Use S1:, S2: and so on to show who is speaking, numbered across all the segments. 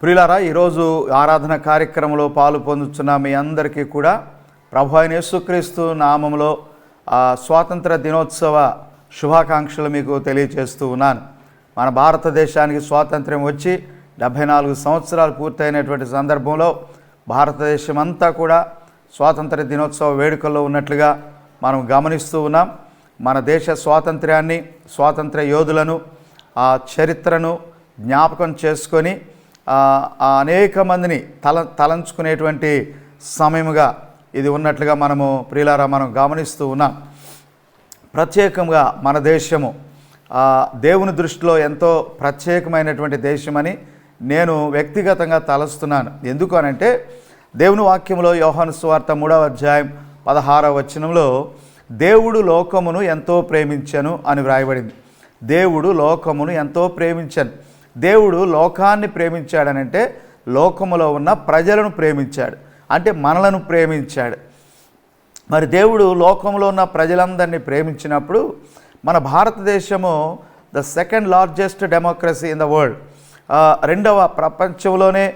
S1: ప్రియులారా, ఈరోజు ఆరాధన కార్యక్రమంలో పాలు పొందుతున్న మీ అందరికీ కూడా ప్రభు అయిన యేసుక్రీస్తు నామములో స్వాతంత్ర దినోత్సవ శుభాకాంక్షలు మీకు తెలియజేస్తూ ఉన్నాను. మన భారతదేశానికి స్వాతంత్ర్యం వచ్చి 74 సంవత్సరాలు పూర్తయినటువంటి సందర్భంలో భారతదేశం అంతా కూడా స్వాతంత్ర దినోత్సవ వేడుకల్లో ఉన్నట్లుగా మనం గమనిస్తూ ఉన్నాం. మన దేశ స్వాతంత్ర్యాన్ని, స్వాతంత్ర యోధులను, ఆ చరిత్రను జ్ఞాపకం చేసుకొని అనేక మందిని తలంచుకునేటువంటి సమయముగా ఇది ఉన్నట్లుగా ప్రియులారా మనం గమనిస్తూ ఉన్నాం. ప్రత్యేకంగా మన దేశము దేవుని దృష్టిలో ఎంతో ప్రత్యేకమైనటువంటి దేశమని నేను వ్యక్తిగతంగా తలస్తున్నాను. ఎందుకు అనంటే దేవుని వాక్యంలో యోహాను సువార్త 3వ అధ్యాయం 16వ వచనంలో దేవుడు లోకమును ఎంతో ప్రేమించెను అని వ్రాయబడింది. దేవుడు లోకమును ఎంతో ప్రేమించెను. దేవుడు లోకాన్ని ప్రేమించాడనంటే లోకములో ఉన్న ప్రజలను ప్రేమించాడు, అంటే మనలను ప్రేమించాడు. మరి దేవుడు లోకంలో ఉన్న ప్రజలందరినీ ప్రేమించినప్పుడు మన భారతదేశము the second largest democracy in the world, రెండవ ప్రపంచంలోనే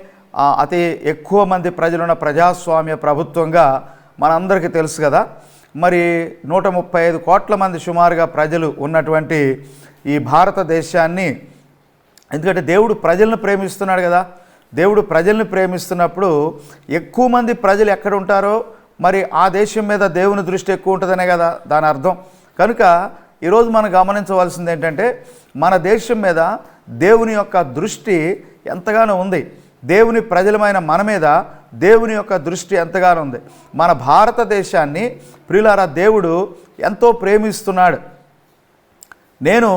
S1: అతి ఎక్కువ మంది ప్రజలున్న ప్రజాస్వామ్య ప్రభుత్వంగా మనందరికీ తెలుసు కదా. మరి 135 కోట్ల మంది సుమారుగా ప్రజలు ఉన్నటువంటి ఈ భారతదేశాన్ని, ఎందుకంటే దేవుడు ప్రజలను ప్రేమిస్తున్నాడు కదా, దేవుడు ప్రజల్ని ప్రేమిస్తున్నప్పుడు ఎక్కువ మంది ప్రజలు ఎక్కడ ఉంటారో మరి ఆ దేశం మీద దేవుని దృష్టి ఎక్కువ ఉంటుందనే కదా దాని అర్థం. కనుక ఈరోజు మనం గమనించవలసింది ఏంటంటే మన దేశం మీద దేవుని యొక్క దృష్టి ఎంతగానో ఉంది. దేవుని ప్రజలమైన మన మీద దేవుని యొక్క దృష్టి ఎంతగానో ఉంది. మన భారతదేశాన్ని ప్రియులారా దేవుడు ఎంతో ప్రేమిస్తున్నాడు. నేను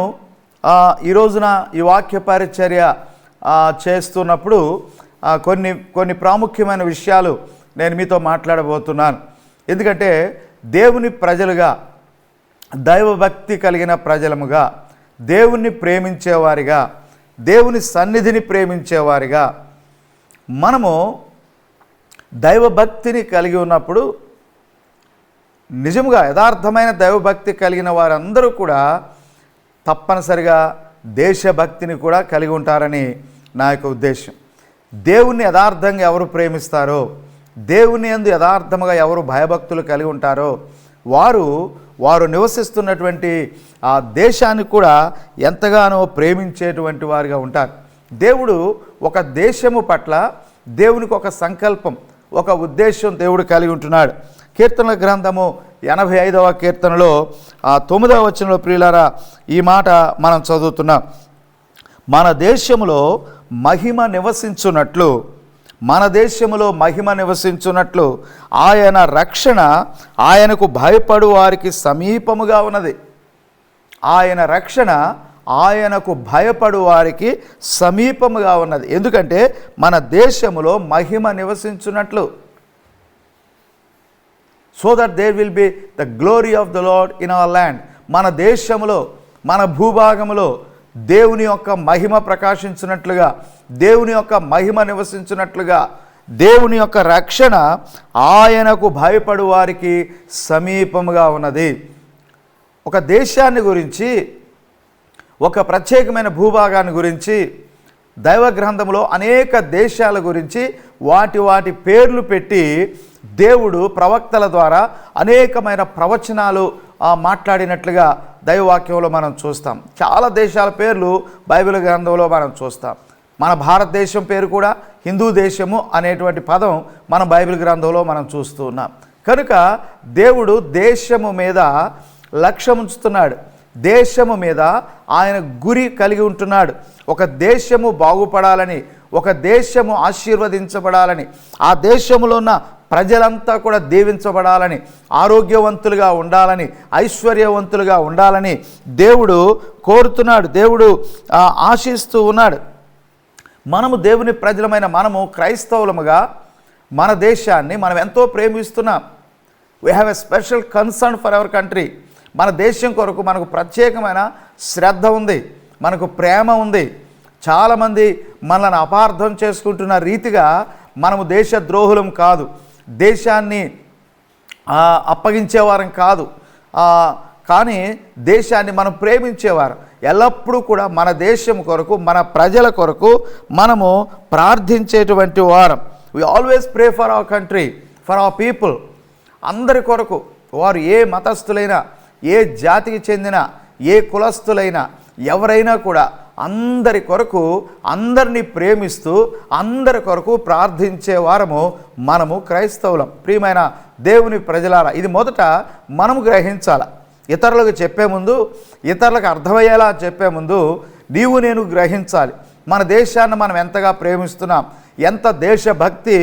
S1: ఈ రోజున ఈ వాక్య పరిచర్య చేస్తున్నప్పుడు కొన్ని ప్రాముఖ్యమైన విషయాలు నేను మీతో మాట్లాడబోతున్నాను. ఎందుకంటే దేవుని ప్రజలుగా, దైవభక్తి కలిగిన ప్రజలముగా, దేవుణ్ణి ప్రేమించేవారిగా, దేవుని సన్నిధిని ప్రేమించేవారిగా మనము దైవభక్తిని కలిగి ఉన్నప్పుడు నిజంగా యథార్థమైన దైవభక్తి కలిగిన వారందరూ కూడా తప్పనిసరిగా దేశభక్తిని కూడా కలిగి ఉంటారని నా యొక్క ఉద్దేశం. దేవుణ్ణి యథార్థంగా ఎవరు ప్రేమిస్తారో, దేవుని యందు యథార్థముగా ఎవరు భయభక్తులు కలిగి ఉంటారో వారు నివసిస్తున్నటువంటి ఆ దేశాన్ని కూడా ఎంతగానో ప్రేమించేటువంటి వారిగా ఉంటారు. దేవుడు ఒక దేశము పట్ల దేవునికి ఒక సంకల్పం, ఒక ఉద్దేశం దేవుడు కలిగి ఉంటున్నాడు. కీర్తనల గ్రంథము 85వ కీర్తనలో 9వ వచనంలో ప్రియులారా ఈ మాట మనం చదువుతున్నాం. మన దేశములో మహిమ నివసించున్నట్లు, మన దేశములో మహిమ నివసించున్నట్లు ఆయన రక్షణ ఆయనకు భయపడు వారికి సమీపముగా ఉన్నది. ఆయన రక్షణ ఆయనకు భయపడు వారికి సమీపముగా ఉన్నది. ఎందుకంటే మన దేశములో మహిమ నివసించున్నట్లు, so that there will be the glory of the Lord in our land. మన దేశంలో, మన భూభాగంలో దేవుని యొక్క మహిమ ప్రకాశించినట్లుగా, దేవుని యొక్క మహిమ నివసించినట్లుగా, దేవుని యొక్క రక్షణ ఆయనకు భయపడు వారికి సమీపముగా ఉన్నది. ఒక దేశాన్ని గురించి, ఒక ప్రత్యేకమైన భూభాగాన్ని గురించి దైవ గ్రంథంలో అనేక దేశాల గురించి వాటి పేర్లు పెట్టి దేవుడు ప్రవక్తల ద్వారా అనేకమైన ప్రవచనాలు మాట్లాడినట్లుగా దైవవాక్యంలో మనం చూస్తాం. చాలా దేశాల పేర్లు బైబిల్ గ్రంథంలో మనం చూస్తాం. మన భారతదేశం పేరు కూడా హిందూ దేశము అనేటువంటి పదం మన బైబిల్ గ్రంథంలో మనం చూస్తూ ఉన్నాం. కనుక దేవుడు దేశము మీద లక్ష్యం ఉంచుతున్నాడు, దేశము మీద ఆయన గురి కలిగి ఉంటున్నాడు. ఒక దేశము బాగుపడాలని, ఒక దేశము ఆశీర్వదించబడాలని, ఆ దేశంలో ఉన్న ప్రజలంతా కూడా దీవించబడాలని, ఆరోగ్యవంతులుగా ఉండాలని, ఐశ్వర్యవంతులుగా ఉండాలని దేవుడు కోరుతున్నాడు, దేవుడు ఆశిస్తూ ఉన్నాడు. మనము దేవుని ప్రజలమైన మనము క్రైస్తవులముగా మన దేశాన్ని మనం ఎంతో ప్రేమిస్తున్నాం. We have a special concern for our country. మన దేశం కొరకు మనకు ప్రత్యేకమైన శ్రద్ధ ఉంది, మనకు ప్రేమ ఉంది. చాలామంది మనల్ని అపార్థం చేసుకుంటున్న రీతిగా మనము దేశ ద్రోహులం కాదు, దేశాన్ని అప్పగించేవారం కాదు, కానీ దేశాన్ని మనం ప్రేమించేవారు. ఎల్లప్పుడూ కూడా మన దేశం కొరకు, మన ప్రజల కొరకు మనము ప్రార్థించేటువంటి వారం. We always pray for our country, for our people. అందరి కొరకు, వారు ఏ మతస్థులైనా, ఏ జాతికి చెందిన, ఏ కులస్థులైనా, ఎవరైనా కూడా అందరి కొరకు, అందరినీ ప్రేమిస్తూ అందరి కొరకు ప్రార్థించే వారము మనము క్రైస్తవులం. ప్రియమైన దేవుని ప్రజలారా, ఇది మొదట మనము గ్రహించాలి. ఇతరులకు చెప్పే ముందు, ఇతరులకు అర్థమయ్యేలా చెప్పే ముందు నీవు నేను గ్రహించాలి. మన దేశాన్ని మనం ఎంతగా ప్రేమిస్తున్నాం, ఎంత దేశభక్తి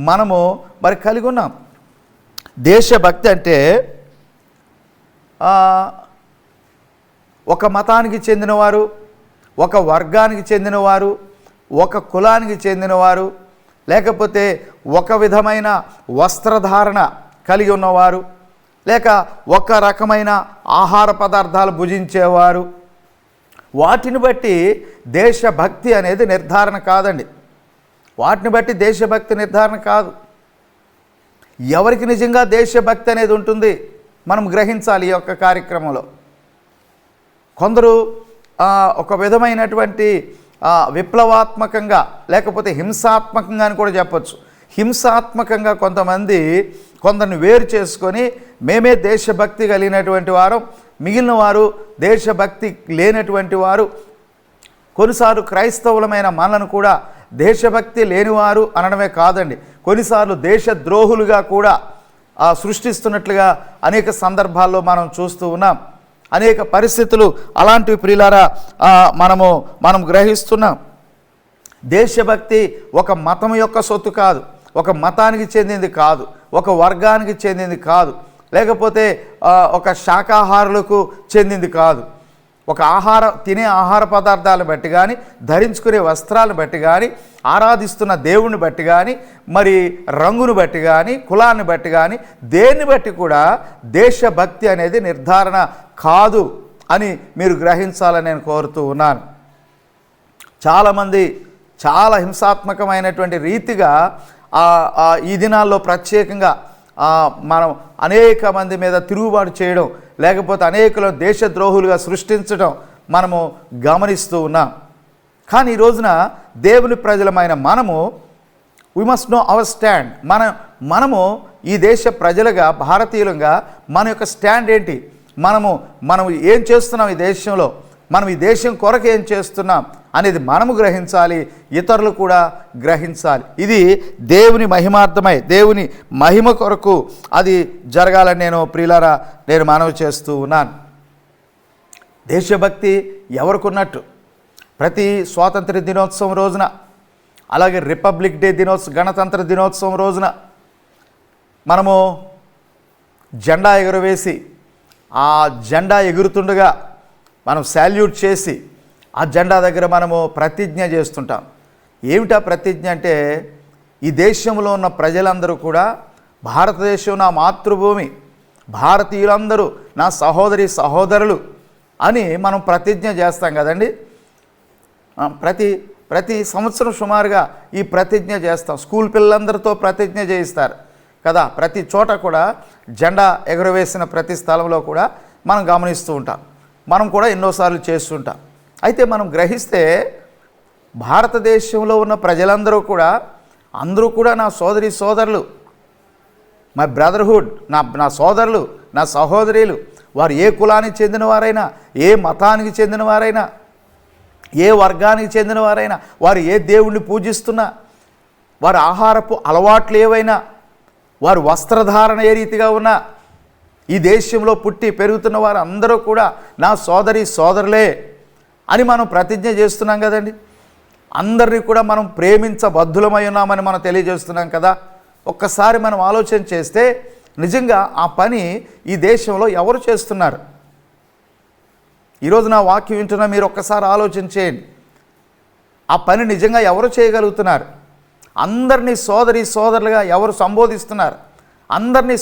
S1: మనము మరి కలిగి ఉన్నాం. దేశభక్తి అంటే ఒక మతానికి చెందినవారు, ఒక వర్గానికి చెందినవారు, ఒక కులానికి చెందినవారు, లేకపోతే ఒక విధమైన వస్త్రధారణ కలిగి ఉన్నవారు, లేక ఒక రకమైన ఆహార పదార్థాలు భుజించేవారు, వాటిని బట్టి దేశభక్తి అనేది నిర్ధారణ కాదండి. వాటిని బట్టి దేశభక్తి నిర్ధారణ కాదు. ఎవరికి నిజంగా దేశభక్తి అనేది ఉంటుంది మనం గ్రహించాలి. ఈ యొక్క కార్యక్రమంలో కొందరు ఒక విధమైనటువంటి విప్లవాత్మకంగా, లేకపోతే హింసాత్మకంగా అని కూడా చెప్పచ్చు. హింసాత్మకంగా కొంతమంది కొందరిని వేరు చేసుకొని మేమే దేశభక్తి కలిగినటువంటి వారు, మిగిలిన వారు దేశభక్తి లేనటువంటి వారు, కొన్నిసార్లు క్రైస్తవులమైన మనలను కూడా దేశభక్తి లేనివారు అనడమే కాదండి, కొన్నిసార్లు దేశద్రోహులుగా కూడా సృష్టిస్తున్నట్లుగా అనేక సందర్భాల్లో మనం చూస్తూ ఉన్నాం. అనేక పరిస్థితులు అలాంటివి ప్రియులారా మనం గ్రహిస్తున్నాం. దేశభక్తి ఒక మతం యొక్క సొత్తు కాదు, ఒక మతానికి చెందింది కాదు, ఒక వర్గానికి చెందింది కాదు, లేకపోతే ఒక శాకాహారులకు చెందింది కాదు. ఒక తినే ఆహార పదార్థాలను బట్టి కానీ, ధరించుకునే వస్త్రాలను బట్టి కానీ, ఆరాధిస్తున్న దేవుణ్ణి బట్టి కానీ, మరి రంగును బట్టి కానీ, కులాన్ని బట్టి కానీ, దేన్ని బట్టి కూడా దేశభక్తి అనేది నిర్ధారణ కాదు అని మీరు గ్రహించాలని నేను కోరుతూ ఉన్నాను. చాలామంది చాలా హింసాత్మకమైనటువంటి రీతిగా ఈ దినాల్లో ప్రత్యేకంగా మనం అనేక మంది మీద తిరుగుబాటు చేయడం, లేకపోతే అనేకులను దేశద్రోహులుగా సృష్టించడం మనము గమనిస్తూ ఉన్నాం. కానీ ఈ రోజున దేవుని ప్రజలమైన మనము we must know our stand. మనము ఈ దేశ ప్రజలుగా, భారతీయులుగా మన యొక్క స్టాండ్ ఏంటి, మనం ఏం చేస్తున్నాం ఈ దేశంలో, మనం ఈ దేశం కొరకు ఏం చేస్తున్నాం అనేది మనము గ్రహించాలి, ఇతరులు కూడా గ్రహించాలి. ఇది దేవుని మహిమార్థమై, దేవుని మహిమ కొరకు అది జరగాలని నేను ప్రియులారా మనవి చేస్తూ ఉన్నాను. దేశభక్తి ఎవరికున్నట్టు ప్రతి స్వాతంత్ర దినోత్సవం రోజున, అలాగే రిపబ్లిక్ డే గణతంత్ర దినోత్సవం రోజున మనము జెండా ఎగురవేసి, ఆ జెండా ఎగురుతుండగా మనం శాల్యూట్ చేసి ఆ జెండా దగ్గర మనము ప్రతిజ్ఞ చేస్తుంటాం. ఏమిటా ప్రతిజ్ఞ అంటే, ఈ దేశంలో ఉన్న ప్రజలందరూ కూడా భారతదేశం నా మాతృభూమి, భారతీయులందరూ నా సహోదరులు అని మనం ప్రతిజ్ఞ చేస్తాం కదండి. ప్రతి సంవత్సరం సుమారుగా ఈ ప్రతిజ్ఞ చేస్తాం. స్కూల్ పిల్లలందరితో ప్రతిజ్ఞ చేయిస్తారు కదా. ప్రతి చోట కూడా జెండా ఎగురవేసిన ప్రతి స్థలంలో కూడా మనం గమనిస్తూ ఉంటాం. మనం కూడా ఎన్నోసార్లు చేస్తుంటాం. అయితే మనం గ్రహిస్తే భారతదేశంలో ఉన్న ప్రజలందరూ కూడా, అందరూ కూడా నా సోదరులు, మై బ్రదర్హుడ్, నా సోదరులు, నా సహోదరులు. వారు ఏ కులానికి చెందినవారైనా, ఏ మతానికి చెందినవారైనా, ఏ వర్గానికి చెందినవారైనా, వారు ఏ దేవుణ్ణి పూజిస్తున్నా, వారి ఆహారపు అలవాట్లు ఏవైనా, వారు వస్త్రధారణ ఏ రీతిగా ఉన్నా, ఈ దేశంలో పుట్టి పెరుగుతున్న వారు అందరూ కూడా నా సోదరులే అని మనం ప్రతిజ్ఞ చేస్తున్నాం కదండి. అందరినీ కూడా మనం ప్రేమించబద్ధులమై ఉన్నామని మనం తెలియజేస్తున్నాం కదా. ఒక్కసారి మనం ఆలోచన చేస్తే నిజంగా ఆ పని ఈ దేశంలో ఎవరు చేస్తున్నారు? ఈరోజు నా వాక్యం వింటున్నా మీరు ఒక్కసారి ఆలోచన చేయండి. ఆ పని నిజంగా ఎవరు చేయగలుగుతున్నారు? అందరినీ సోదరులుగా ఎవరు సంబోధిస్తున్నారు? అందరినీ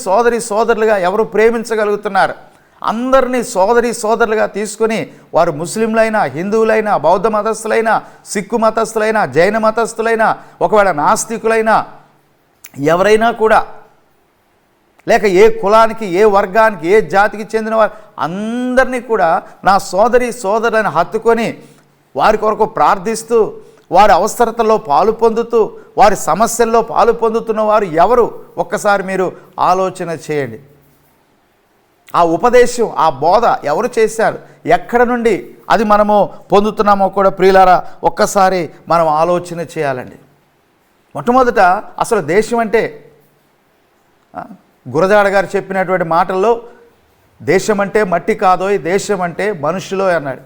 S1: సోదరులుగా ఎవరు ప్రేమించగలుగుతున్నారు? అందరినీ సోదరులుగా తీసుకొని వారు ముస్లింలైనా, హిందువులైనా, బౌద్ధ మతస్థులైనా, సిక్కు మతస్థులైనా, జైన మతస్థులైనా, ఒకవేళ నాస్తికులైనా, ఎవరైనా కూడా లేక ఏ కులానికి, ఏ వర్గానికి, ఏ జాతికి చెందిన వారు అందరినీ కూడా నా సోదరి సోదరులను హత్తుకొని వారి కొరకు ప్రార్థిస్తూ, వారి అవసరతల్లో పాలు పొందుతూ, వారి సమస్యల్లో పాలు పొందుతున్న వారు ఎవరు ఒక్కసారి మీరు ఆలోచన చేయండి. ఆ ఉపదేశం, ఆ బోధ ఎవరు చేశారు, ఎక్కడ నుండి అది మనము పొందుతున్నామో కూడా ప్రియులారా ఒక్కసారి మనం ఆలోచన చేయాలండి. మొట్టమొదట అసలు దేశం అంటే గురజాడ గారు చెప్పినటువంటి మాటల్లో దేశం అంటే మట్టి కాదోయ్, దేశం అంటే మనుషులో అన్నాడు.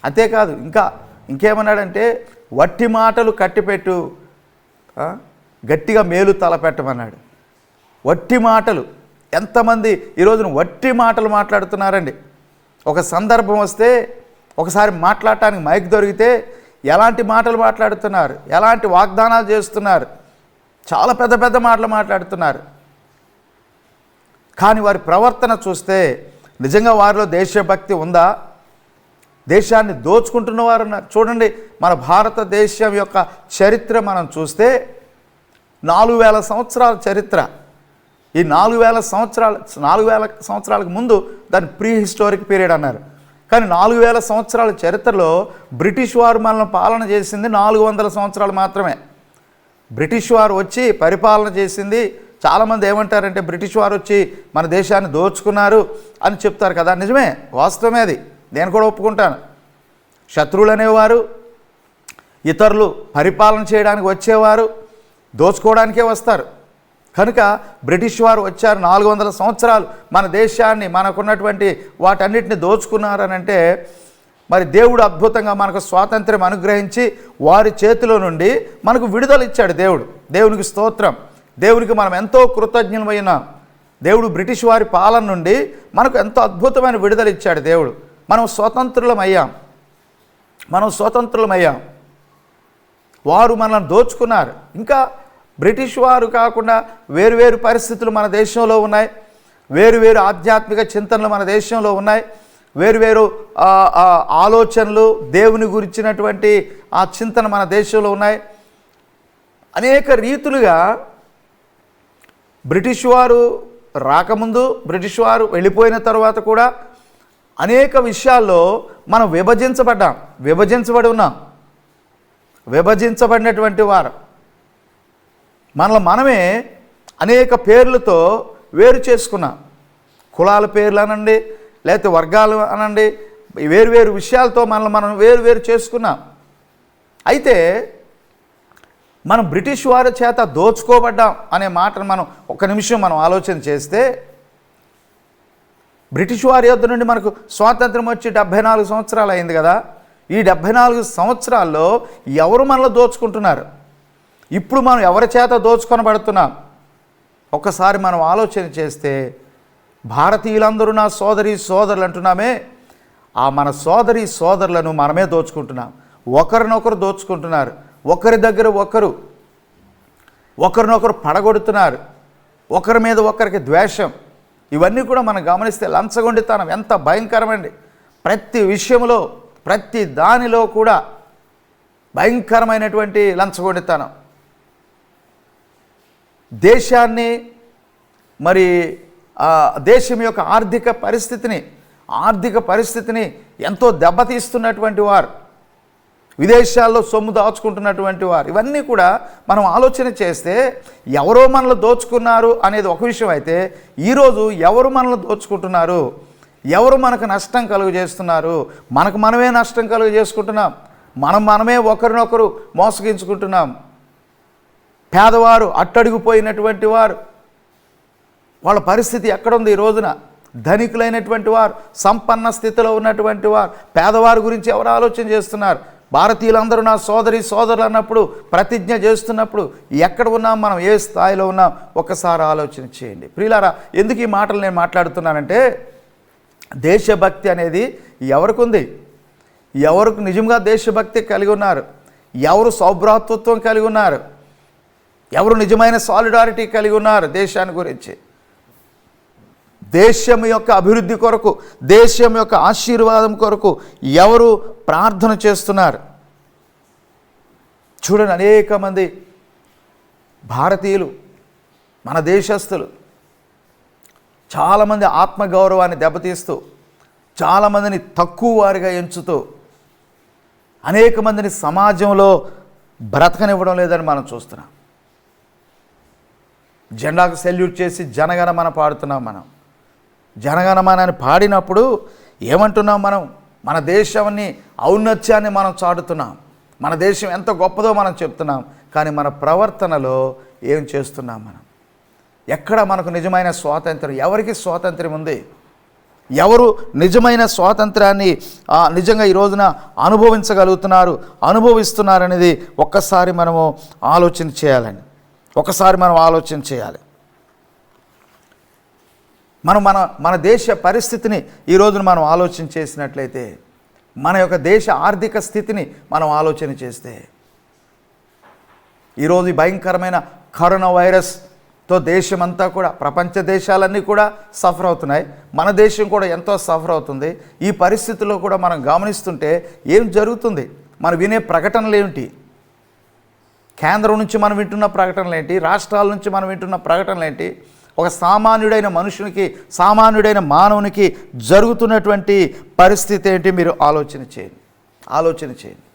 S1: అంతేకాదు ఇంకేమన్నాడంటే వట్టి మాటలు కట్టిపెట్టు, గట్టిగా మేలు తలపెట్టమన్నాడు. వట్టి మాటలు, ఎంతమంది ఈరోజున వట్టి మాటలు మాట్లాడుతున్నారండి. ఒక సందర్భం వస్తే, ఒకసారి మాట్లాడటానికి మైక్ దొరికితే ఎలాంటి మాటలు మాట్లాడుతున్నారు, ఎలాంటి వాగ్దానాలు చేస్తున్నారు, చాలా పెద్ద పెద్ద మాటలు మాట్లాడుతున్నారు. కానీ వారి ప్రవర్తన చూస్తే నిజంగా వారిలో దేశభక్తి ఉందా? దేశాన్ని దోచుకుంటున్న వారు ఉన్నారు. చూడండి, మన భారతదేశం యొక్క చరిత్ర మనం చూస్తే 4000 సంవత్సరాల చరిత్ర. ఈ 4000 సంవత్సరాలకు ముందు దాన్ని ప్రీ హిస్టారిక్ పీరియడ్ అన్నారు. కానీ 4000 సంవత్సరాల చరిత్రలో బ్రిటిష్ వారు మనల్ని పాలన చేసింది 400 సంవత్సరాలు మాత్రమే. బ్రిటిష్ వారు వచ్చి పరిపాలన చేసింది, చాలామంది ఏమంటారంటే బ్రిటిష్ వారు వచ్చి మన దేశాన్ని దోచుకున్నారు అని చెప్తారు కదా. నిజమే, వాస్తవమే, అది నేను కూడా ఒప్పుకుంటాను. శత్రువులు అనేవారు, ఇతరులు పరిపాలన చేయడానికి వచ్చేవారు దోచుకోవడానికే వస్తారు. కనుక బ్రిటిష్ వారు వచ్చారు, 400 సంవత్సరాలు మన దేశాన్ని, మనకున్నటువంటి వాటన్నిటిని దోచుకున్నారని అంటే మరి దేవుడు అద్భుతంగా మనకు స్వాతంత్ర్యం అనుగ్రహించి వారి చేతిలో నుండి మనకు విడుదల ఇచ్చాడు దేవుడు. దేవునికి స్తోత్రం. దేవునికి మనం ఎంతో కృతజ్ఞులమైనాం. దేవుడు బ్రిటిష్ వారి పాలన నుండి మనకు ఎంతో అద్భుతమైన విడుదల ఇచ్చాడు దేవుడు. మనం స్వతంత్రులమయ్యాం. వారు మనల్ని దోచుకున్నారు. ఇంకా బ్రిటిష్ వారు కాకుండా వేరువేరు పరిస్థితులు మన దేశంలో ఉన్నాయి, వేరువేరు ఆధ్యాత్మిక చింతనలు మన దేశంలో ఉన్నాయి, వేరువేరు ఆలోచనలు, దేవుని గురించినటువంటి ఆ చింతన మన దేశంలో ఉన్నాయి. అనేక రీతులుగా బ్రిటిష్ వారు రాకముందు, బ్రిటిష్ వారు వెళ్ళిపోయిన తర్వాత కూడా అనేక విషయాల్లో మనం విభజించబడినటువంటి వారు. మనమే అనేక పేర్లతో వేరు చేసుకున్నాం. కులాల పేర్లు అనండి, లేకపోతే వర్గాలు అనండి, వేరువేరు విషయాలతో మనం వేరు చేసుకున్నాం. అయితే మనం బ్రిటిష్ వారి చేత దోచుకోబడ్డాం అనే మాటను మనం ఒక్క నిమిషం మనం ఆలోచన చేస్తే, బ్రిటిష్ వారి యొద్ద నుండి మనకు స్వాతంత్రం వచ్చి 74 సంవత్సరాలు అయింది కదా. ఈ 74 సంవత్సరాల్లో ఎవరు మనలో దోచుకుంటున్నారు? ఇప్పుడు మనం ఎవరి చేత దోచుకొనబడుతున్నాం? ఒక్కసారి మనం ఆలోచన చేస్తే, భారతీయులందరూ నా సోదరి సోదరులు అంటున్నామే, ఆ మన సోదరి సోదరులను మనమే దోచుకుంటున్నాం. ఒకరినొకరు దోచుకుంటున్నారు, ఒకరి దగ్గర ఒకరినొకరు పడగొడుతున్నారు, ఒకరి మీద ఒకరికి ద్వేషం. ఇవన్నీ కూడా మనం గమనిస్తే లంచగొండితనం ఎంత భయంకరమండి. ప్రతి విషయంలో, ప్రతి దానిలో కూడా భయంకరమైనటువంటి లంచగొండితనం. దేశాన్ని, మరి దేశం యొక్క ఆర్థిక పరిస్థితిని ఎంతో దెబ్బతీస్తున్నటువంటి వారు, విదేశాల్లో సొమ్ము దాచుకుంటున్నటువంటి వారు, ఇవన్నీ కూడా మనం ఆలోచన చేస్తే ఎవరో మనల్ని దోచుకున్నారు అనేది ఒక విషయం అయితే, ఈరోజు ఎవరు మనల్ని దోచుకుంటున్నారు, ఎవరు మనకు నష్టం కలుగజేస్తున్నారు? మనమే నష్టం కలుగజేసుకుంటున్నాం. మనమే ఒకరినొకరు మోసగించుకుంటున్నాం. పేదవారు, అట్టడుగుపోయినటువంటి వారు, వాళ్ళ పరిస్థితి ఎక్కడుంది ఈ రోజున? ధనికులైనటువంటి వారు, సంపన్న స్థితిలో ఉన్నటువంటి వారు, పేదవారి గురించి ఎవరు ఆలోచన చేస్తున్నారు? భారతీయులందరూ నా సోదరి సోదరులు అన్నప్పుడు, ప్రతిజ్ఞ చేస్తున్నప్పుడు ఎక్కడ ఉన్నాం, మనం ఏ స్థాయిలో ఉన్నాం ఒక్కసారి ఆలోచన చేయండి. ప్రియులారా, ఎందుకు ఈ మాటలు నేను మాట్లాడుతున్నానంటే, దేశభక్తి అనేది ఎవరికి ఉంది? ఎవరికి నిజంగా దేశభక్తి కలిగి ఉన్నారు? ఎవరు సౌభ్రాతృత్వం కలిగి ఉన్నారు? ఎవరు నిజమైన సాలిడారిటీ కలిగి ఉన్నారు దేశాన్ని గురించి? దేశం యొక్క అభివృద్ధి కొరకు, దేశం యొక్క ఆశీర్వాదం కొరకు ఎవరు ప్రార్థన చేస్తున్నారు? చూడండి, అనేక మంది భారతీయులు, మన దేశస్థులు చాలామంది ఆత్మగౌరవాన్ని దెబ్బతీస్తూ, చాలామందిని తక్కువ వారిగా ఎంచుతూ, అనేక మందిని సమాజంలో బ్రతకనివ్వడం లేదని మనం చూస్తున్నాం. జెండాకు సెల్యూట్ చేసి జనగణమన పాడుతున్నాం. మనం జనగణమనని పాడినప్పుడు ఏమంటున్నాం? మనం మన దేశాన్ని ఔన్నత్యాన్ని మనం చాటుతున్నాం. మన దేశం ఎంత గొప్పదో మనం చెప్తున్నాం. కానీ మన ప్రవర్తనలో ఏం చేస్తున్నాం? మనం ఎక్కడ మనకు నిజమైన స్వాతంత్రం? ఎవరికి స్వాతంత్రం ఉంది? ఎవరు నిజమైన స్వాతంత్రాన్ని నిజంగా ఈ రోజున అనుభవించగలుగుతున్నారు, అనుభవిస్తున్నారనేది ఒక్కసారి మనము ఆలోచన చేయాలండి. మనం ఆలోచన చేయాలి. మన దేశ పరిస్థితిని ఈ రోజున మనం ఆలోచన చేసినట్లయితే, మన యొక్క దేశ ఆర్థిక స్థితిని మనం ఆలోచన చేస్తే, ఈరోజు ఈ భయంకరమైన కరోనా వైరస్తో దేశమంతా కూడా, ప్రపంచ దేశాలన్నీ కూడా సఫర్ అవుతున్నాయి. మన దేశం కూడా ఎంతో సఫర్ అవుతుంది. ఈ పరిస్థితుల్లో కూడా మనం గమనిస్తుంటే ఏం జరుగుతుంది? మనం వినే ప్రకటనలు ఏమిటి? కేంద్రం నుంచి మనం వింటున్న ప్రకటనలు ఏంటి? రాష్ట్రాల నుంచి మనం వింటున్న ప్రకటనలు ఏంటి? ఒక సామాన్యుడైన మనుషునికి, సామాన్యుడైన మానవునికి జరుగుతున్నటువంటి పరిస్థితి ఏంటి? మీరు ఆలోచన చేయండి.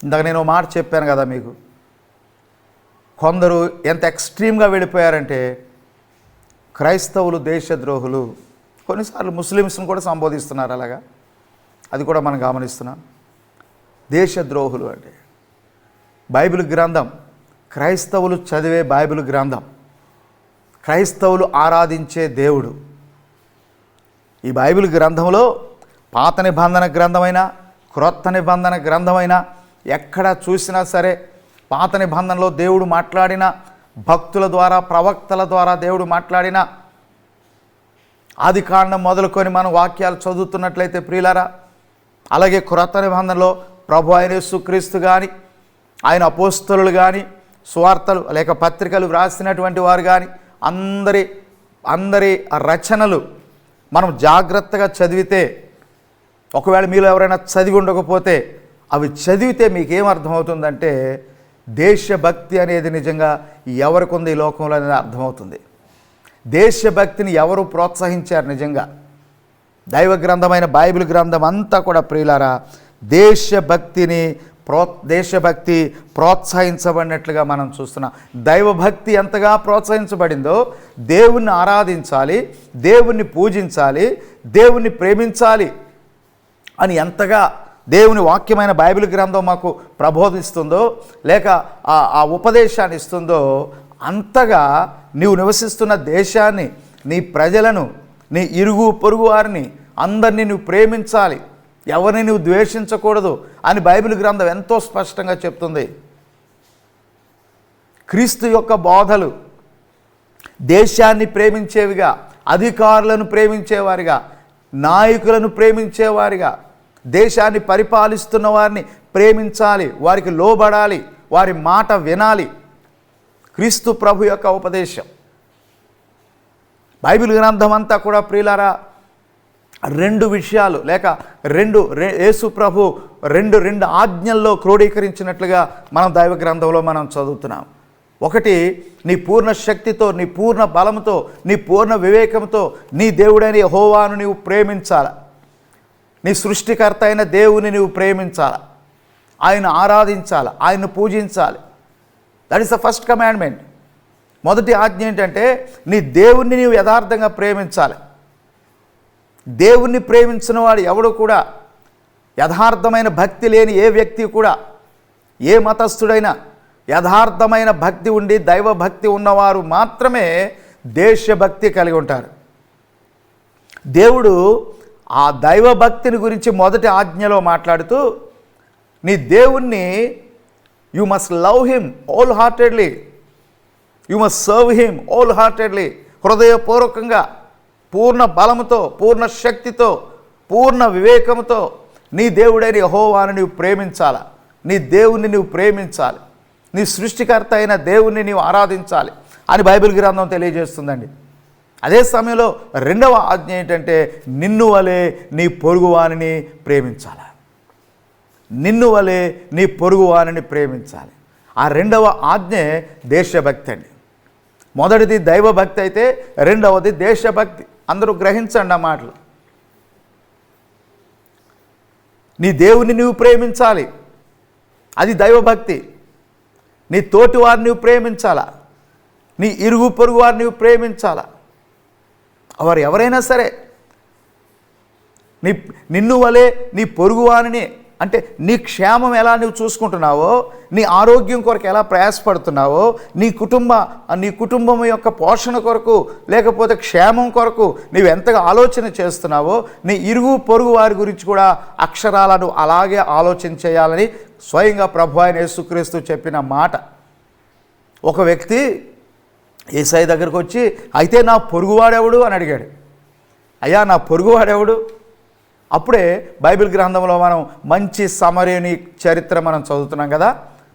S1: ఇందాక నేను మాట చెప్పాను కదా మీకు, కొందరు ఎంత ఎక్స్ట్రీమ్గా వెళ్ళిపోయారంటే, క్రైస్తవులు దేశద్రోహులు, కొన్నిసార్లు ముస్లిమ్స్ని కూడా సంబోధిస్తున్నారు అలాగా. అది కూడా మనం గమనిస్తున్నాం. దేశద్రోహులు అంటే బైబిల్ గ్రంథం, క్రైస్తవులు చదివే బైబిల్ గ్రంథం, క్రైస్తవులు ఆరాధించే దేవుడు. ఈ బైబిల్ గ్రంథంలో పాత నిబంధన గ్రంథమైన, క్రొత్త నిబంధన గ్రంథమైన ఎక్కడ చూసినా సరే, పాత నిబంధనలో దేవుడు మాట్లాడిన, భక్తుల ద్వారా, ప్రవక్తల ద్వారా దేవుడు మాట్లాడిన, ఆది కాండం మొదలుకొని మనం వాక్యాలు చదువుతున్నట్లయితే ప్రియులారా, అలాగే క్రొత్త నిబంధనలో ప్రభు అయిన యేసుక్రీస్తు కానీ, ఆయన అపోస్తలులు కానీ, సువార్తలు లేక పత్రికలు వ్రాసినటువంటి వారు కానీ, అందరి రచనలు మనం జాగ్రత్తగా చదివితే, ఒకవేళ మీలో ఎవరైనా చదివి ఉండకపోతే అవి చదివితే మీకేం అర్థమవుతుందంటే, దేశభక్తి అనేది నిజంగా ఎవరికి ఉంది ఈ లోకంలో అనేది అర్థమవుతుంది. దేశభక్తిని ఎవరు ప్రోత్సహించారు? నిజంగా దైవ గ్రంథమైన బైబిల్ గ్రంథం అంతా కూడా ప్రియులారా దేశభక్తి ప్రోత్సహించబడినట్లుగా మనం చూస్తున్నాం. దైవభక్తి ఎంతగా ప్రోత్సహించబడిందో, దేవుణ్ణి ఆరాధించాలి, దేవుణ్ణి పూజించాలి, దేవుణ్ణి ప్రేమించాలి అని ఎంతగా దేవుని వాక్యమైన బైబిల్ గ్రంథం మాకు ప్రబోధిస్తుందో, లేక ఆ ఉపదేశాన్ని ఇస్తుందో, అంతగా నీవు నివసిస్తున్న దేశాన్ని, నీ ప్రజలను, నీ ఇరుగు పొరుగు వారిని అందరినీ నువ్వు ప్రేమించాలి, ఎవరిని నువ్వు ద్వేషించకూడదు అని బైబిల్ గ్రంథం ఎంతో స్పష్టంగా చెప్తుంది. క్రీస్తు యొక్క బోధలు దేశాన్ని ప్రేమించేవిగా, అధికారులను ప్రేమించేవారిగా, నాయకులను ప్రేమించేవారిగా, దేశాన్ని పరిపాలిస్తున్న వారిని ప్రేమించాలి, వారికి లోబడాలి, వారి మాట వినాలి. క్రీస్తు ప్రభు యొక్క ఉపదేశం బైబిల్ గ్రంథం అంతా కూడా ప్రియులారా రెండు విషయాలు, లేక యేసు ప్రభు రెండు ఆజ్ఞల్లో క్రోడీకరించినట్లుగా మనం దైవ గ్రంథంలో మనం చదువుతున్నాం. ఒకటి, నీ పూర్ణ శక్తితో, నీ పూర్ణ బలంతో, నీ పూర్ణ వివేకంతో నీ దేవుడైన యెహోవాను నీవు ప్రేమించాలి. నీ సృష్టికర్త అయిన దేవుని నీవు ప్రేమించాలి, ఆయన ఆరాధించాలి, ఆయన పూజించాలి. That is the first commandment. మొదటి ఆజ్ఞ ఏంటంటే, నీ దేవుణ్ణి నీవు యథార్థంగా ప్రేమించాలి. దేవుణ్ణి ప్రేమించిన వాడు ఎవడు కూడా, యథార్థమైన భక్తి లేని ఏ వ్యక్తి కూడా, ఏ మతస్థుడైనా యథార్థమైన భక్తి ఉండి దైవభక్తి ఉన్నవారు మాత్రమే దేశభక్తి కలిగి ఉంటారు. దేవుడు ఆ దైవభక్తిని గురించి మొదటి ఆజ్ఞలో మాట్లాడుతూ, నీ దేవుణ్ణి you must love him whole heartedly, you must serve him whole heartedly, హృదయపూర్వకంగా, పూర్ణ బలముతో, పూర్ణ శక్తితో, పూర్ణ వివేకంతో నీ దేవుడైన యెహోవాను నీవు ప్రేమించాలి, నీ దేవుణ్ణి నీవు ప్రేమించాలి, నీ సృష్టికర్త అయిన దేవుణ్ణి నీవు ఆరాధించాలి అని బైబిల్ గ్రంథం తెలియజేస్తుందండి. అదే సమయంలో రెండవ ఆజ్ఞ ఏంటంటే, నిన్ను వలె నీ పొరుగువానిని ప్రేమించాలి. నిన్ను వలె నీ పొరుగువానిని ప్రేమించాలి. ఆ రెండవ ఆజ్ఞే దేశభక్తి అండి. మొదటిది దైవభక్తి అయితే రెండవది దేశభక్తి. అందరూ గ్రహించండి ఆ మాటలు. నీ దేవుని నువ్వు ప్రేమించాలి, అది దైవభక్తి. నీ తోటి వారిని నువ్వు ప్రేమించాలా, నీ ఇరుగు పొరుగు వారిని నువ్వు ప్రేమించాలా. వారు ఎవరైనా సరే, నిన్ను వలే నీ పొరుగు వారిని, అంటే నీ క్షేమం ఎలా నువ్వు చూసుకుంటున్నావో, నీ ఆరోగ్యం కొరకు ఎలా ప్రయాసపడుతున్నావో, నీ కుటుంబం యొక్క పోషణ కొరకు లేకపోతే క్షేమం కొరకు నీవు ఎంతగా ఆలోచన చేస్తున్నావో, నీ ఇరుగు పొరుగు వారి గురించి కూడా అక్షరాలను అలాగే ఆలోచన చేయాలని స్వయంగా ప్రభు అయిన యేసుక్రీస్తు చెప్పిన మాట. ఒక వ్యక్తి యేసయ్య దగ్గరకు వచ్చి, అయితే నా పొరుగువాడెవడు అని అడిగాడు. అయ్యా, నా పొరుగువాడెవడు? అప్పుడే బైబిల్ గ్రంథంలో మనం మంచి సమరయుని చరిత్ర మనం చదువుతున్నాం కదా.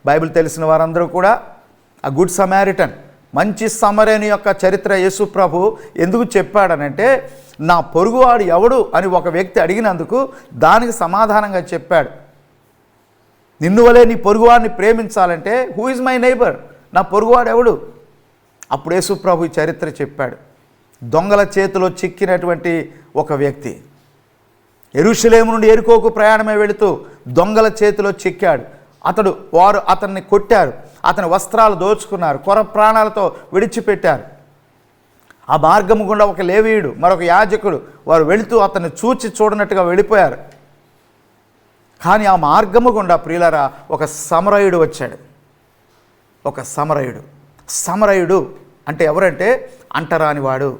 S1: బైబిల్ తెలిసిన వారందరూ కూడా ఆ గుడ్ సమారిటన్, మంచి సమరయుని యొక్క చరిత్ర యేసు ప్రభు ఎందుకు చెప్పాడనంటే, నా పొరుగువాడు ఎవడు అని ఒక వ్యక్తి అడిగినందుకు దానికి సమాధానంగా చెప్పాడు. నిన్ను వలే నీ పొరుగువాడిని ప్రేమించాలంటే హూ ఇస్ మై నైబర్, నా పొరుగువాడు ఎవడు? అప్పుడు యేసు ప్రభు చరిత్ర చెప్పాడు. దొంగల చేతిలో చిక్కినటువంటి ఒక వ్యక్తి యెరూషలేము నుండి యెరికోకు ప్రయాణమే వెళుతూ దొంగల చేతిలో చిక్కాడు. వారు అతన్ని కొట్టారు, అతని వస్త్రాలు దోచుకున్నారు, కొర ప్రాణాలతో విడిచిపెట్టారు. ఆ మార్గము గుండా ఒక లేవీయుడు, మరొక యాజకుడు వారు వెళుతూ అతన్ని చూడనట్టుగా వెళ్ళిపోయారు. కానీ ఆ మార్గము గుండా ప్రియులారా ఒక సమరయుడు వచ్చాడు. ఒక సమరయుడు అంటే ఎవరంటే అంటరానివాడు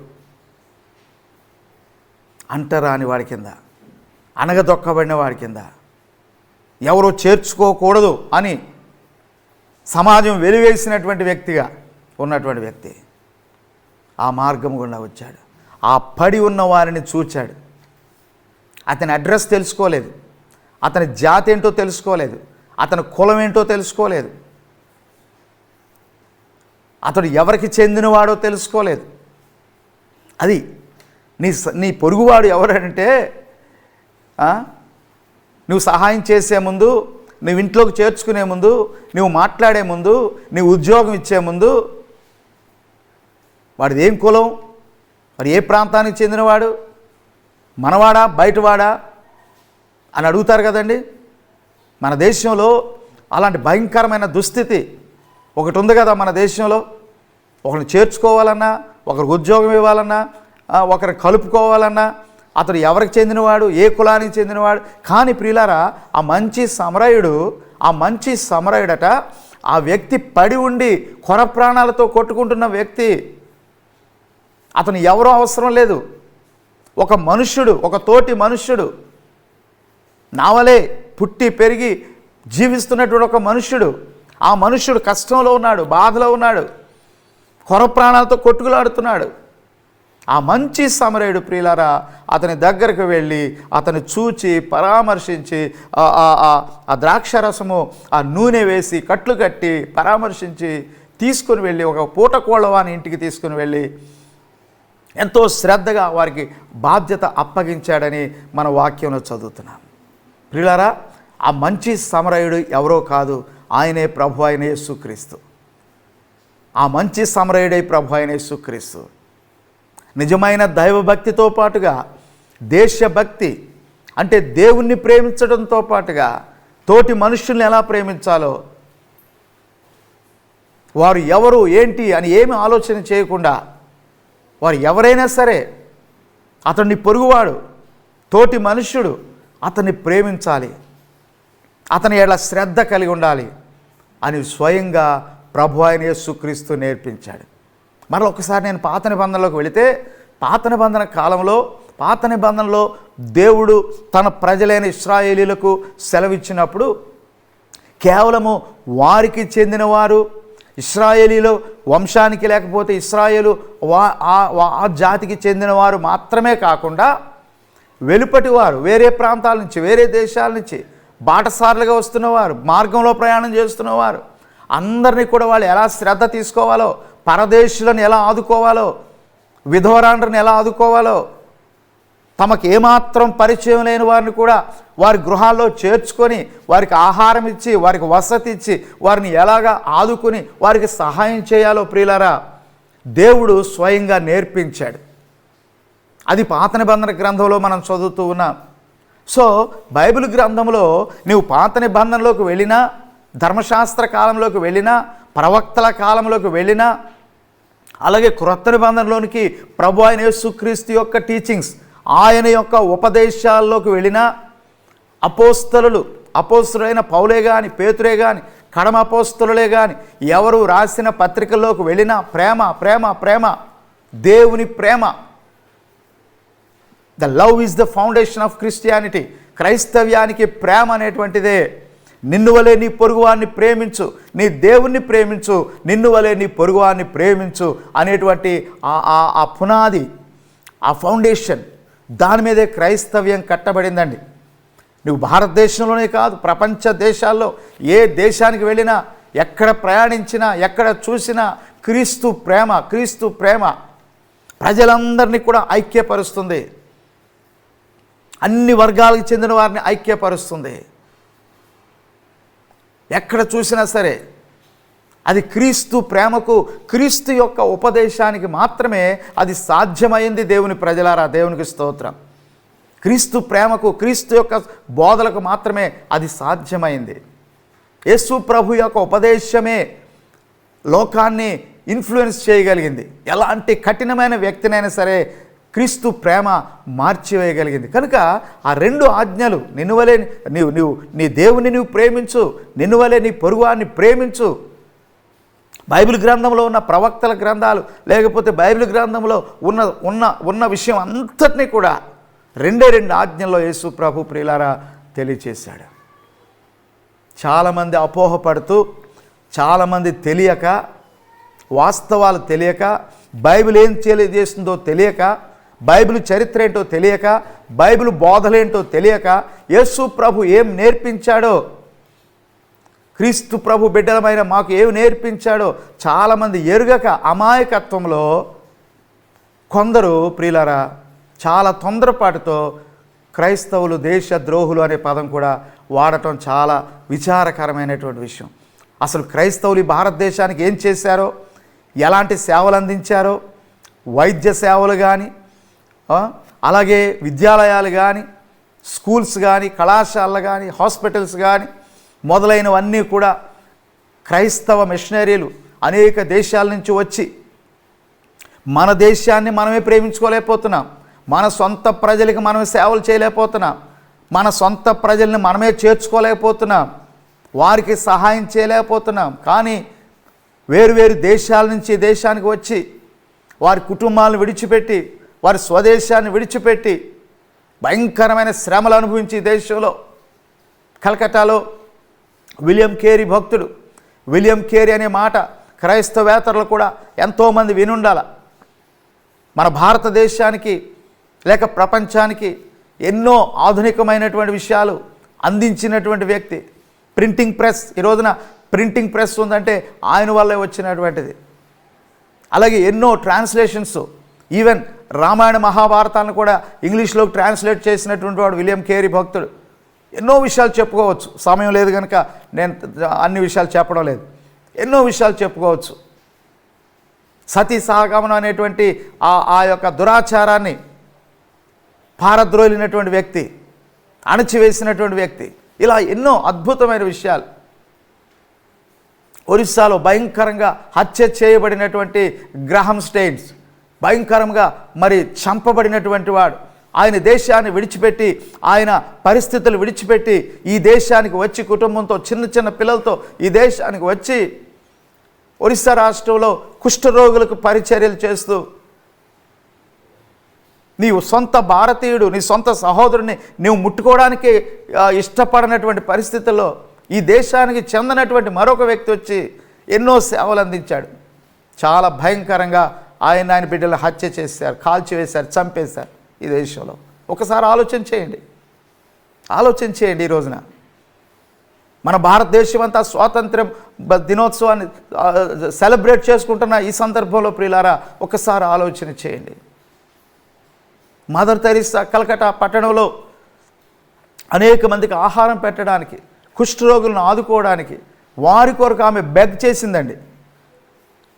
S1: కింద, అనగదొక్కబడిన వాడి కింద, ఎవరో చేర్చుకోకూడదు అని సమాజం వెలివేసినటువంటి వ్యక్తిగా ఉన్నటువంటి వ్యక్తి ఆ మార్గం గుండా వచ్చాడు. ఆ పడి ఉన్న వారిని చూచాడు. అతని అడ్రస్ తెలుసుకోలేదు, అతని జాతి ఏంటో తెలుసుకోలేదు, అతని కులం ఏంటో తెలుసుకోలేదు, అతడు ఎవరికి చెందినవాడో తెలుసుకోలేదు. అది నీ పొరుగువాడు ఎవరంటే, నువ్వు సహాయం చేసే ముందు, నువ్వు ఇంట్లోకి చేర్చుకునే ముందు, నువ్వు మాట్లాడే ముందు, నువ్వు ఉద్యోగం ఇచ్చే ముందు, వాడిది ఏం కులం, మరి ఏ ప్రాంతానికి చెందినవాడు, మనవాడా బయటవాడా అని అడుగుతారు కదండి. మన దేశంలో అలాంటి భయంకరమైన దుస్థితి ఒకటి ఉంది కదా. మన దేశంలో ఒకరిని చేర్చుకోవాలన్నా, ఒకరికి ఉద్యోగం ఇవ్వాలన్నా, ఒకరిని కలుపుకోవాలన్నా అతడు ఎవరికి చెందినవాడు, ఏ కులానికి చెందినవాడు. కానీ ప్రియులారా, ఆ మంచి సమరయుడట, ఆ వ్యక్తి పడి ఉండి కొర ప్రాణాలతో కొట్టుకుంటున్న వ్యక్తి. అతను ఎవరో అవసరం లేదు, ఒక మనుష్యుడు, ఒక తోటి మనుష్యుడు, నావలే పుట్టి పెరిగి జీవిస్తున్నటువంటి ఒక మనుష్యుడు. ఆ మనుష్యుడు కష్టంలో ఉన్నాడు, బాధలో ఉన్నాడు, కొర ప్రాణాలతో కొట్టుకులాడుతున్నాడు. ఆ మంచి సమరయుడు ప్రియులారా అతని దగ్గరకు వెళ్ళి అతను చూచి పరామర్శించి ఆ ద్రాక్షరసము ఆ నూనె వేసి కట్లు కట్టి పరామర్శించి తీసుకుని వెళ్ళి ఒక పూట కోళ్ళవాని ఇంటికి తీసుకుని వెళ్ళి ఎంతో శ్రద్ధగా వారికి బాధ్యత అప్పగించాడని మన వాక్యంలో చదువుతున్నాం. ప్రియులారా, ఆ మంచి సమరయుడు ఎవరో కాదు, ఆయనే ప్రభు అయిన యేసుక్రీస్తు. ఆ మంచి సమరయుడై ప్రభు అయిన యేసుక్రీస్తు నిజమైన దైవభక్తితో పాటుగా దేశభక్తి అంటే దేవుణ్ణి ప్రేమించడంతో పాటుగా తోటి మనుషుల్ని ఎలా ప్రేమించాలో, వారు ఎవరు ఏంటి అని ఏమి ఆలోచన చేయకుండా, వారు ఎవరైనా సరే అతన్ని పొరుగువాడు, తోటి మనుష్యుడు, అతన్ని ప్రేమించాలి, అతని ఎడల శ్రద్ధ కలిగి ఉండాలి అని స్వయంగా ప్రభు అయిన యేసుక్రీస్తు నేర్పించాడు. మరొకసారి నేను పాత నిబంధనలోకి వెళితే, పాత నిబంధనలో దేవుడు తన ప్రజలైన ఇశ్రాయేలీలకు సెలవిచ్చినప్పుడు కేవలము వారికి చెందినవారు, ఇశ్రాయేలీలో వంశానికి లేకపోతే ఇశ్రాయేలు ఆ జాతికి చెందినవారు మాత్రమే కాకుండా వెలుపటి వారు, వేరే ప్రాంతాల నుంచి, వేరే దేశాల నుంచి బాటసారులుగా వస్తున్నవారు, మార్గంలో ప్రయాణం చేస్తున్నవారు అందరినీ కూడా వాళ్ళు ఎలా శ్రద్ధ తీసుకోవాలో, పరదేశులను ఎలా ఆదుకోవాలో, విధవరాండ్రని ఎలా ఆదుకోవాలో, తమకు ఏమాత్రం పరిచయం లేని వారిని కూడా వారి గృహాల్లో చేర్చుకొని వారికి ఆహారం ఇచ్చి, వారికి వసతి ఇచ్చి, వారిని ఎలాగా ఆదుకొని వారికి సహాయం చేయాలో ప్రియులారా దేవుడు స్వయంగా నేర్పించాడు. అది పాత నిబంధన గ్రంథంలో మనం చదువుతూ ఉన్నాం. సో బైబిల్ గ్రంథంలో నీవు పాత నిబంధనలోకి వెళ్ళినా, ధర్మశాస్త్ర కాలంలోకి వెళ్ళినా, ప్రవక్తల కాలంలోకి వెళ్ళినా, అలాగే క్రొత్త నిబంధనలోనికి ప్రభు అయిన యేసుక్రీస్తు యొక్క టీచింగ్స్, ఆయన యొక్క ఉపదేశాల్లోకి వెళ్ళినా, అపోస్తలులైన పౌలే కానీ, పేతురే కానీ, కడమ అపోస్తలులే కానీ ఎవరు రాసిన పత్రికల్లోకి వెళ్ళినా ప్రేమ ప్రేమ ప్రేమ, దేవుని ప్రేమ. The love is the foundation of Christianity. క్రైస్తవ్యానికి ప్రేమ అనేటువంటిదే. నిన్ను వలె నీ పొరుగువాన్ని ప్రేమించు, నీ దేవుణ్ణి ప్రేమించు, నిన్ను వలె నీ పొరుగువాన్ని ప్రేమించు అనేటువంటి ఆ పునాది, ఆ ఫౌండేషన్, దాని మీదే క్రైస్తవ్యం కట్టబడిందండి. నువ్వు భారతదేశంలోనే కాదు, ప్రపంచ దేశాల్లో ఏ దేశానికి వెళ్ళినా, ఎక్కడ ప్రయాణించినా, ఎక్కడ చూసినా క్రీస్తు ప్రేమ ప్రజలందరినీ కూడా ఐక్యపరుస్తుంది. అన్ని వర్గాలకు చెందిన వారిని ఐక్యపరుస్తుంది. ఎక్కడ చూసినా సరే అది క్రీస్తు ప్రేమకు, క్రీస్తు యొక్క ఉపదేశానికి మాత్రమే అది సాధ్యమైంది. దేవుని ప్రజలారా, దేవునికి స్తోత్రం. క్రీస్తు ప్రేమకు, క్రీస్తు యొక్క బోధలకు మాత్రమే అది సాధ్యమైంది. యేసు ప్రభు యొక్క ఉపదేశమే లోకాన్ని ఇన్ఫ్లుయెన్స్ చేయగలిగింది. ఎలాంటి కఠినమైన వ్యక్తినైనా సరే క్రీస్తు ప్రేమ మార్చివేయగలిగింది. కనుక ఆ రెండు ఆజ్ఞలు, నిన్ను వలె నీవు నీ దేవుని నీవు ప్రేమించు, నిన్ను వలె నీ పొరుగువాన్ని ప్రేమించు, బైబిల్ గ్రంథంలో ఉన్న ప్రవక్తల గ్రంథాలు, లేకపోతే బైబిల్ గ్రంథంలో ఉన్న విషయం అంతటినీ కూడా రెండు ఆజ్ఞల్లో యేసు ప్రభు ప్రియులారా తెలియచేశాడు. చాలామంది అపోహపడుతూ, చాలామంది తెలియక, వాస్తవాలు తెలియక, బైబిల్ ఏం తెలియజేస్తుందో తెలియక, బైబిల్ చరిత్ర ఏంటో తెలియక, బైబిల్ బోధలేంటో తెలియక, యేసు ప్రభు ఏం నేర్పించాడో, క్రీస్తు ప్రభు బిడ్డలమైన మాకు ఏమి నేర్పించాడో చాలామంది ఎరుగక అమాయకత్వంలో కొందరు ప్రియులారా చాలా తొందరపాటుతో క్రైస్తవులు దేశద్రోహులు అనే పదం కూడా వాడటం చాలా విచారకరమైనటువంటి విషయం. అసలు క్రైస్తవులు ఈ భారతదేశానికి ఏం చేశారో, ఎలాంటి సేవలు అందించారో, వైద్య సేవలు కానీ, అలాగే విద్యాలయాలు కానీ, స్కూల్స్ కానీ, కళాశాలలు కానీ, హాస్పిటల్స్ కానీ మొదలైనవన్నీ కూడా క్రైస్తవ మిషనరీలు అనేక దేశాల నుంచి వచ్చి మన దేశాన్ని మనమే ప్రేమించుకోలేకపోతున్నాం, మన సొంత ప్రజలకి మనమే సేవలు చేయలేకపోతున్నాం, మన సొంత ప్రజల్ని మనమే చేర్చుకోలేకపోతున్నాం, వారికి సహాయం చేయలేకపోతున్నాం. కానీ వేరు దేశాల నుంచి దేశానికి వచ్చి వారి కుటుంబాలను విడిచిపెట్టి, వారి స్వదేశాన్ని విడిచిపెట్టి భయంకరమైన శ్రమలు అనుభవించి దేశంలో కలకత్తాలో విలియం కేరీ భక్తుడు, విలియం కేరీ అనే మాట క్రైస్తవేతరులు కూడా ఎంతోమంది వినుండాల. మన భారతదేశానికి లేక ప్రపంచానికి ఎన్నో ఆధునికమైనటువంటి విషయాలు అందించినటువంటి వ్యక్తి. ప్రింటింగ్ ప్రెస్, ఈ రోజున ప్రింటింగ్ ప్రెస్ ఉందంటే ఆయన వల్లే వచ్చినటువంటిది. అలాగే ఎన్నో ట్రాన్స్లేషన్స్, ఈవెన్ రామాయణ మహాభారతాలను కూడా ఇంగ్లీష్లోకి ట్రాన్స్లేట్ చేసినటువంటి వాడు విలియం కేరీ భక్తుడు. ఎన్నో విషయాలు చెప్పుకోవచ్చు, సమయం లేదు కనుక నేను అన్ని విషయాలు చెప్పడం లేదు. ఎన్నో విషయాలు చెప్పుకోవచ్చు. సతీ సహగమనం అనేటువంటి ఆ యొక్క దురాచారాన్ని పారద్రోలినటువంటి వ్యక్తి, అణచివేసినటువంటి వ్యక్తి, ఇలా ఎన్నో అద్భుతమైన విషయాలు. ఒరిస్సాలో భయంకరంగా హత్య చేయబడినటువంటి గ్రహం స్టెయిన్స్, భయంకరంగా మరి చంపబడినటువంటి వాడు, ఆయన దేశాన్ని విడిచిపెట్టి, ఆయన పరిస్థితులు విడిచిపెట్టి ఈ దేశానికి వచ్చి కుటుంబంతో, చిన్న పిల్లలతో ఈ దేశానికి వచ్చి ఒరిస్సా రాష్ట్రంలో కుష్ఠరోగులకు పరిచర్యలు చేస్తూ, నీవు సొంత భారతీయుడు, నీ సొంత సహోదరుని నీవు ముట్టుకోవడానికి ఇష్టపడినటువంటి పరిస్థితుల్లో ఈ దేశానికి చెందినటువంటి మరొక వ్యక్తి వచ్చి ఎన్నో సేవలు అందించాడు. చాలా భయంకరంగా ఆయన బిడ్డలు హత్య చేశారు, కాల్చివేశారు, చంపేశారు ఈ దేశంలో. ఒకసారి ఆలోచన చేయండి. ఈ రోజున మన భారతదేశం అంతా స్వాతంత్ర్యం దినోత్సవాన్ని సెలబ్రేట్ చేసుకుంటున్న ఈ సందర్భంలో ప్రియులారా ఒకసారి ఆలోచన చేయండి. మదర్ తెరీసా కలకత్తా పట్టణంలో అనేక మందికి ఆహారం పెట్టడానికి, కుష్ఠరోగులను ఆదుకోవడానికి వారి కొరకు ఆమె బెగ్ చేసిందండి.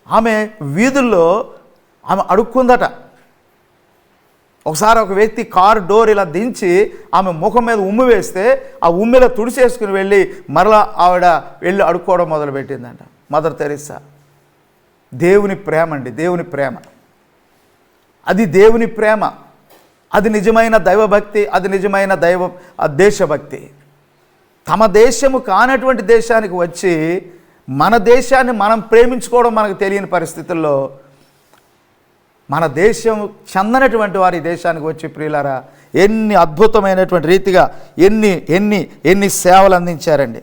S1: ఆమె వీధుల్లో ఆమె అడుక్కుందట. ఒకసారి ఒక వ్యక్తి కారు డోర్ ఇలా దించి ఆమె ముఖం మీద ఉమ్మి వేస్తే ఆ ఉమ్మిలో తుడిచేసుకుని వెళ్ళి మరలా ఆవిడ వెళ్ళి అడుక్కోవడం మొదలుపెట్టిందంట. Mother Teresa. దేవుని ప్రేమ అండి, దేవుని ప్రేమ. అది దేవుని ప్రేమ, అది నిజమైన దైవభక్తి, అది నిజమైన దేశభక్తి. తమ దేశము కానటువంటి దేశానికి వచ్చి మన దేశాన్ని మనం ప్రేమించుకోవడం మనకు తెలియని పరిస్థితుల్లో మన దేశం చెందనటువంటి వారి దేశానికి వచ్చి ప్రియులారా ఎన్ని అద్భుతమైనటువంటి రీతిగా ఎన్ని ఎన్ని ఎన్ని సేవలు అందించారండి.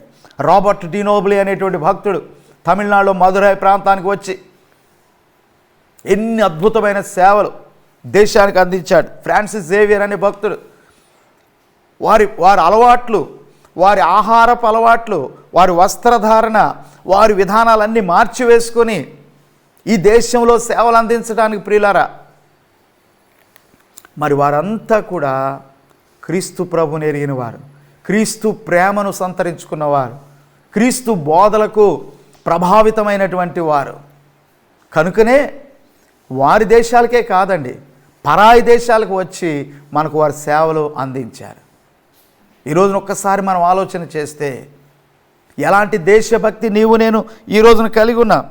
S1: రాబర్ట్ డినోబ్లీ అనేటువంటి భక్తుడు తమిళనాడులో మదురై ప్రాంతానికి వచ్చి ఎన్ని అద్భుతమైన సేవలు దేశానికి అందించాడు. ఫ్రాన్సిస్ జేవియర్ అనే భక్తుడు వారి అలవాట్లు, వారి ఆహారపు అలవాట్లు, వారి వస్త్రధారణ, వారి విధానాలన్నీ మార్చివేసుకొని ఈ దేశంలో సేవలు అందించడానికి ప్రియులారా మరి వారంతా కూడా క్రీస్తు ప్రభుని ఎరిగిన వారు, క్రీస్తు ప్రేమను సంతరించుకున్నవారు, క్రీస్తు బోధలకు ప్రభావితమైనటువంటి వారు. కనుకనే వారి దేశాలకే కాదండి, పరాయి దేశాలకు వచ్చి మనకు వారి సేవలు అందించారు. ఈరోజున ఒక్కసారి మనం ఆలోచన చేస్తే ఎలాంటి దేశభక్తి నీవు నేను ఈ రోజున కలిగి ఉన్నాం.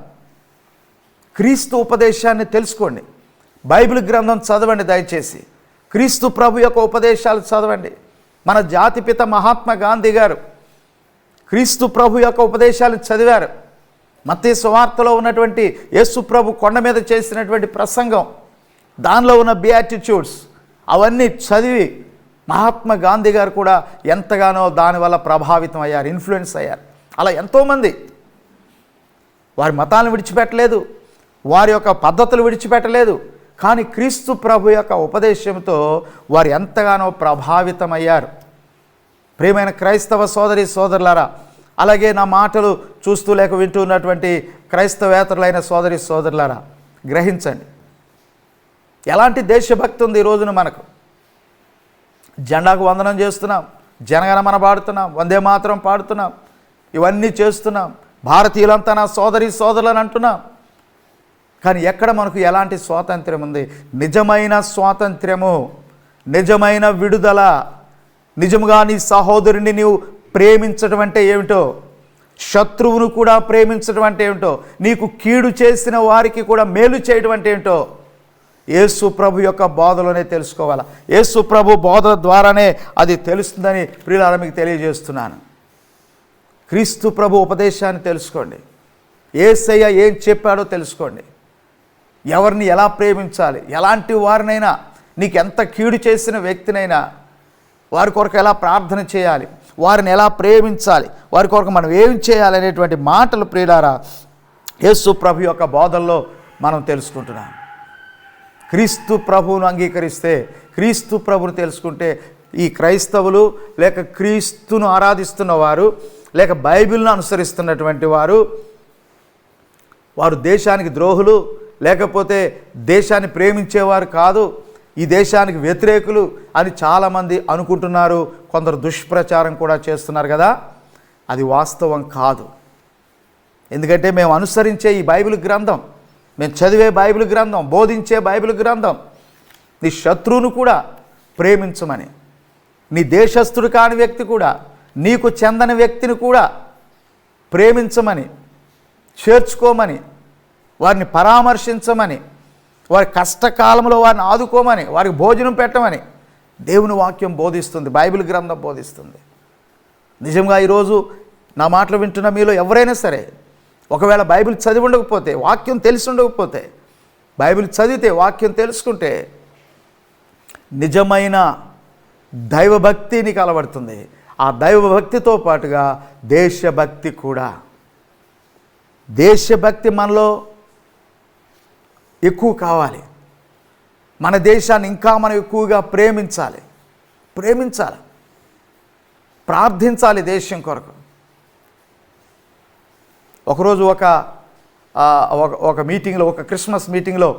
S1: క్రీస్తు ఉపదేశాన్ని తెలుసుకోండి, బైబిల్ గ్రంథం చదవండి, దయచేసి క్రీస్తు ప్రభు యొక్క ఉపదేశాలు చదవండి. మన జాతిపిత మహాత్మా గాంధీ గారు క్రీస్తు ప్రభు యొక్క ఉపదేశాలు చదివారు. మత్తయి సువార్తలో ఉన్నటువంటి యేసు ప్రభు కొండ మీద చేసినటువంటి ప్రసంగం, దానిలో ఉన్న బియాటిట్యూడ్స్ అవన్నీ చదివి మహాత్మా గాంధీ గారు కూడా ఎంతగానో దానివల్ల ప్రభావితం అయ్యారు, ఇన్ఫ్లుయెన్స్ అయ్యారు. అలా ఎంతోమంది వారి మతాలను విడిచిపెట్టలేదు, వారి యొక్క పద్ధతులు విడిచిపెట్టలేదు, కానీ క్రీస్తు ప్రభు యొక్క ఉపదేశంతో వారు ఎంతగానో ప్రభావితమయ్యారు. ప్రియమైన క్రైస్తవ సోదరి సోదరులారా, అలాగే నా మాటలు చూస్తూ లేక వింటూ ఉన్నటువంటి క్రైస్తవేతరులైన సోదరి సోదరులారా, గ్రహించండి ఎలాంటి దేశభక్తి ఉంది ఈ రోజున మనకు. జెండాకు వందనం చేస్తున్నాం, జనగణమన పాడుతున్నాం, వందే మాతరం పాడుతున్నాం, ఇవన్నీ చేస్తున్నాం, భారతీయులంతా నా సోదరి సోదరులని అంటున్నాం. కానీ ఎక్కడ మనకు ఎలాంటి స్వాతంత్ర్యం ఉంది? నిజమైన స్వాతంత్ర్యము, నిజమైన విడుదల, నిజముగా నీ సహోదరుని నీవు ప్రేమించడం అంటే ఏమిటో, శత్రువును కూడా ప్రేమించడం అంటే ఏమిటో, నీకు కీడు చేసిన వారికి కూడా మేలు చేయడం అంటే ఏమిటో యేసు ప్రభు యొక్క బోధలోనే తెలుసుకోవాలి. యేసు ప్రభు బోధ ద్వారానే అది తెలుస్తుందని ప్రియులారా మీకు తెలియజేస్తున్నాను. క్రీస్తు ప్రభు ఉపదేశాన్ని తెలుసుకోండి, యేసయ్య ఏం చెప్పాడో తెలుసుకోండి, ఎవరిని ఎలా ప్రేమించాలి, ఎలాంటి వారినైనా, నీకు ఎంత కీడు చేసిన వ్యక్తినైనా వారి కొరకు ఎలా ప్రార్థన చేయాలి, వారిని ఎలా ప్రేమించాలి, వారి కొరకు మనం ఏం చేయాలి అనేటువంటి మాటలు ప్రియులారా యేసు ప్రభు యొక్క బోధల్లో మనం తెలుసుకుంటున్నాం. క్రీస్తు ప్రభువును అంగీకరిస్తే, క్రీస్తు ప్రభువును తెలుసుకుంటే ఈ క్రైస్తవులు లేక క్రీస్తును ఆరాధిస్తున్న వారు లేక బైబిల్ను అనుసరిస్తున్నటువంటి వారు దేశానికి ద్రోహులు, లేకపోతే దేశాన్ని ప్రేమించేవారు కాదు, ఈ దేశానికి వ్యతిరేకులు అని చాలామంది అనుకుంటున్నారు. కొందరు దుష్ప్రచారం కూడా చేస్తున్నారు కదా, అది వాస్తవం కాదు. ఎందుకంటే మేము అనుసరించే ఈ బైబిల్ గ్రంథం, మేము చదివే బైబిల్ గ్రంథం, బోధించే బైబిల్ గ్రంథం నీ శత్రువును కూడా ప్రేమించమని, నీ దేశస్థుడు కాని వ్యక్తి కూడా, నీకు చెందని వ్యక్తిని కూడా ప్రేమించమని, చేర్చుకోమని, వారిని పరామర్శించమని, వారి కష్టకాలంలో వారిని ఆదుకోమని, వారికి భోజనం పెట్టమని దేవుని వాక్యం బోధిస్తుంది, బైబిల్ గ్రంథం బోధిస్తుంది. నిజంగా ఈరోజు నా మాటలు వింటున్న మీలో ఎవరైనా సరే ఒకవేళ బైబిల్ చదివి ఉండకపోతే, వాక్యం తెలిసి ఉండకపోతే, బైబిల్ చదివితే, వాక్యం తెలుసుకుంటే నిజమైన దైవభక్తి నీకు అలవడుతుంది. ఆ దైవభక్తితో పాటుగా దేశభక్తి కూడా. దేశభక్తి మనలో ఎక్కువ కావాలి. మన దేశాన్ని ఇంకా మనం ఎక్కువగా ప్రేమించాలి, ప్రార్థించాలి దేశం కొరకు. ఒకరోజు ఒక మీటింగ్లో, ఒక క్రిస్మస్ మీటింగ్లో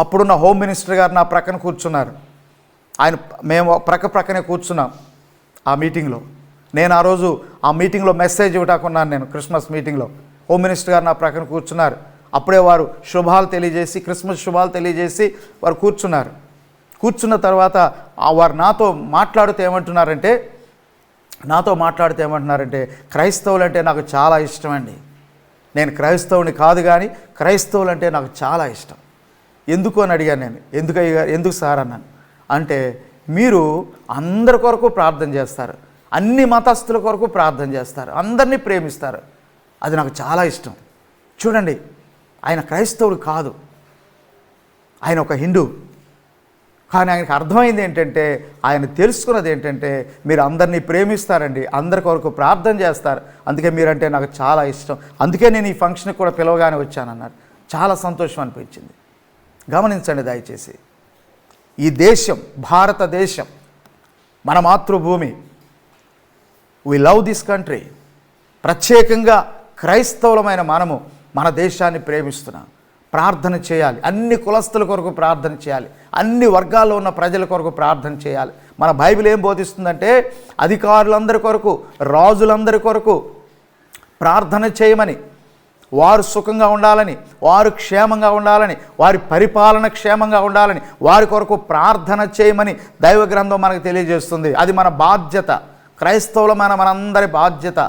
S1: అప్పుడున్న హోమ్ మినిస్టర్ గారు నా ప్రక్కన కూర్చున్నారు. మేము ప్రక్కనే కూర్చున్నాం ఆ మీటింగ్లో. నేను ఆ రోజు ఆ మీటింగ్లో మెసేజ్ ఇవ్వటాకున్నాను. నేను క్రిస్మస్ మీటింగ్లో హోమ్ మినిస్టర్ గారు నా ప్రక్కన కూర్చున్నారు. అప్పుడే వారు శుభాలు తెలియజేసి, క్రిస్మస్ శుభాలు తెలియజేసి వారు కూర్చున్న తర్వాత వారు నాతో మాట్లాడుతూ ఏమంటున్నారంటే క్రైస్తవులు అంటే నాకు చాలా ఇష్టం అండి. నేను క్రైస్తవుని కాదు కానీ క్రైస్తవులు అంటే నాకు చాలా ఇష్టం. ఎందుకు అని అడిగాను నేను. ఎందుకు సార్ అన్నాను. అంటే మీరు అందరి కొరకు ప్రార్థన చేస్తారు, అన్ని మతస్థుల కొరకు ప్రార్థన చేస్తారు, అందరినీ ప్రేమిస్తారు, అది నాకు చాలా ఇష్టం. చూడండి, ఆయన క్రైస్తవుడు కాదు, ఆయన ఒక హిందూ. కానీ ఆయనకు అర్థమైంది ఏంటంటే, ఆయన తెలుసుకున్నది ఏంటంటే, మీరు అందరినీ ప్రేమిస్తారండి, అందరి కొరకు ప్రార్థన చేస్తారు, అందుకే మీరంటే నాకు చాలా ఇష్టం, అందుకే నేను ఈ ఫంక్షన్కి కూడా పిలవగానే వచ్చానన్నారు. చాలా సంతోషం అనిపించింది. గమనించండి దయచేసి, ఈ దేశం భారతదేశం మన మాతృభూమి. We love this country. ప్రత్యేకంగా క్రైస్తవులమైన మనము మన దేశాన్ని ప్రేమిస్తున్నాం. ప్రార్థన చేయాలి, అన్ని కులస్తుల కొరకు ప్రార్థన చేయాలి, అన్ని వర్గాల్లో ఉన్న ప్రజల కొరకు ప్రార్థన చేయాలి. మన బైబిల్ ఏం బోధిస్తుందంటే, అధికారులందరి కొరకు, రాజులందరి కొరకు ప్రార్థన చేయమని, వారు సుఖంగా ఉండాలని, వారు క్షేమంగా ఉండాలని, వారి పరిపాలన క్షేమంగా ఉండాలని, వారి కొరకు ప్రార్థన చేయమని దైవ గ్రంథం మనకు తెలియజేస్తుంది. అది మన బాధ్యత, క్రైస్తవులమైన మనందరి బాధ్యత.